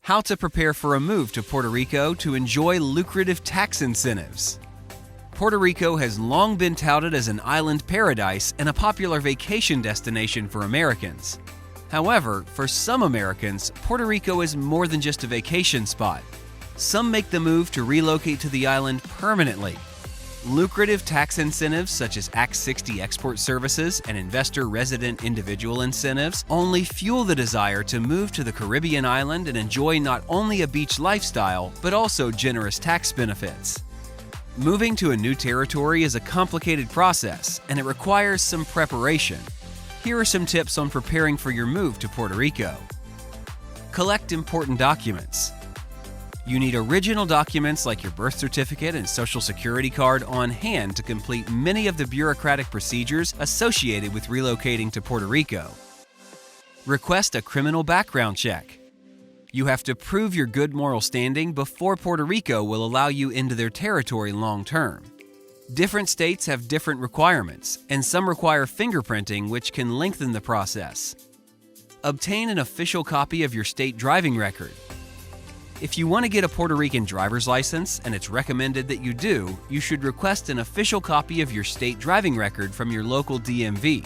How to prepare for a move to Puerto Rico to enjoy lucrative tax incentives. Puerto Rico has long been touted as an island paradise and a popular vacation destination for Americans. However, for some Americans, Puerto Rico is more than just a vacation spot. Some make the move to relocate to the island permanently. Lucrative tax incentives such as Act 60 export services and investor resident individual incentives only fuel the desire to move to the Caribbean island and enjoy not only a beach lifestyle, but also generous tax benefits. Moving to a new territory is a complicated process, and it requires some preparation. Here are some tips on preparing for your move to Puerto Rico. Collect important documents. You need original documents like your birth certificate and social security card on hand to complete many of the bureaucratic procedures associated with relocating to Puerto Rico. Request a criminal background check. You have to prove your good moral standing before Puerto Rico will allow you into their territory long term. Different states have different requirements, and some require fingerprinting, which can lengthen the process. Obtain an official copy of your state driving record. If you want to get a Puerto Rican driver's license, and it's recommended that you do, you should request an official copy of your state driving record from your local DMV.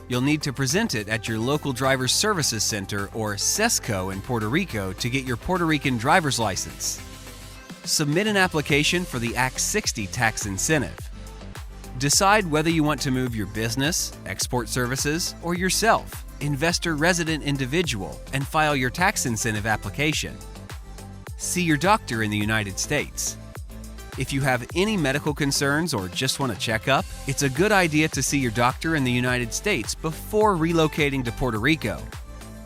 You'll need to present it at your local Driver's Services Center or SESCO in Puerto Rico to get your Puerto Rican driver's license. Submit an application for the Act 60 tax incentive. Decide whether you want to move your business, export services, or yourself, investor resident individual, and file your tax incentive application. See your doctor in the United States. If you have any medical concerns or just want to check up, it's a good idea to see your doctor in the United States before relocating to Puerto Rico.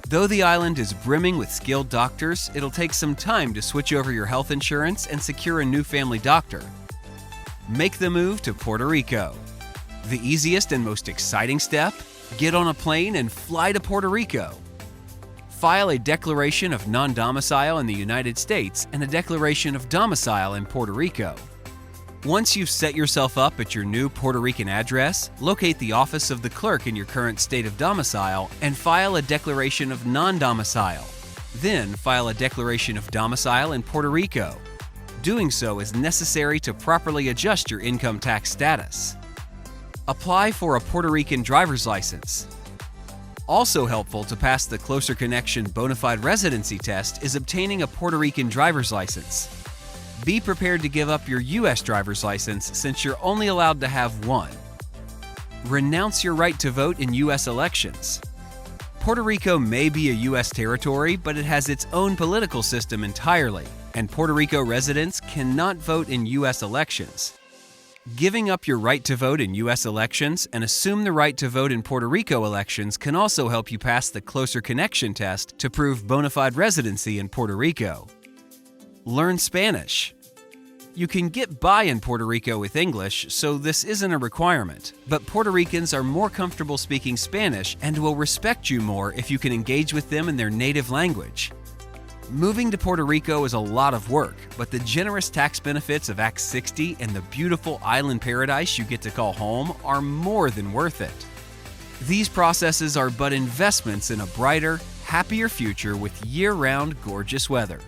Though the island is brimming with skilled doctors, it'll take some time to switch over your health insurance and secure a new family doctor. Make the move to Puerto Rico. The easiest and most exciting step? Get on a plane and fly to Puerto Rico. File a declaration of non-domicile in the United States and a declaration of domicile in Puerto Rico. Once you've set yourself up at your new Puerto Rican address, locate the office of the clerk in your current state of domicile and file a declaration of non-domicile. Then file a declaration of domicile in Puerto Rico. Doing so is necessary to properly adjust your income tax status. Apply for a Puerto Rican driver's license. Also helpful to pass the Closer Connection bona fide residency test is obtaining a Puerto Rican driver's license. Be prepared to give up your U.S. driver's license since you're only allowed to have one. Renounce your right to vote in U.S. elections. Puerto Rico may be a U.S. territory, but it has its own political system entirely, and Puerto Rico residents cannot vote in U.S. elections. Giving up your right to vote in U.S. elections and assume the right to vote in Puerto Rico elections can also help you pass the Closer Connection test to prove bona fide residency in Puerto Rico. Learn Spanish. You can get by in Puerto Rico with English, so this isn't a requirement, but Puerto Ricans are more comfortable speaking Spanish and will respect you more if you can engage with them in their native language. Moving to Puerto Rico is a lot of work, but the generous tax benefits of Act 60 and the beautiful island paradise you get to call home are more than worth it. These processes are but investments in a brighter, happier future with year-round gorgeous weather.